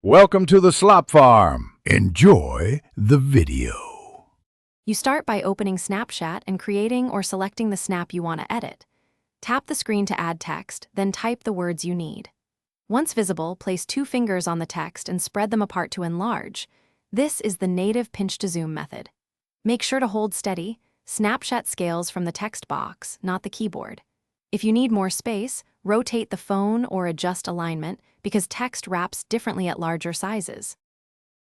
Welcome to the Slop Farm. Enjoy the video. You start by opening Snapchat and creating or selecting the snap you want to edit. Tap the screen to add text, then type the words you need. Once visible, place 2 fingers on the text and spread them apart to enlarge. This is the native pinch-to-zoom method. Make sure to hold steady. Snapchat scales from the text box, not the keyboard. If you need more space, rotate the phone or adjust alignment because text wraps differently at larger sizes.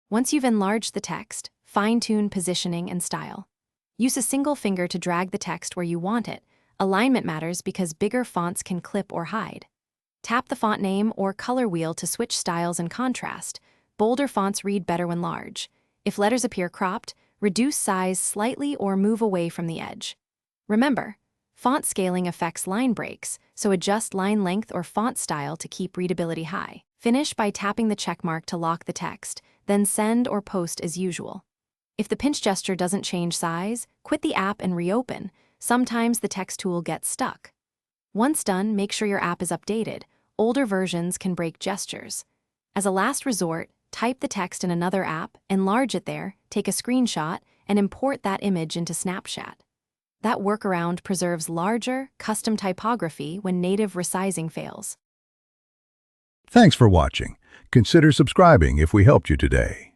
Once you've enlarged the text, fine-tune positioning and style. Use a single finger to drag the text where you want it. Alignment matters because bigger fonts can clip or hide. Tap the font name or color wheel to switch styles and contrast. Bolder fonts read better when large. If letters appear cropped, reduce size slightly or move away from the edge. Remember, font scaling affects line breaks, so adjust line length or font style to keep readability high. Finish by tapping the checkmark to lock the text, then send or post as usual. If the pinch gesture doesn't change size, quit the app and reopen. Sometimes the text tool gets stuck. Once done, make sure your app is updated. Older versions can break gestures. As a last resort, type the text in another app, enlarge it there, take a screenshot, and import that image into Snapchat. That workaround preserves larger, custom typography when native resizing fails. Thanks for watching. Consider subscribing if we helped you today.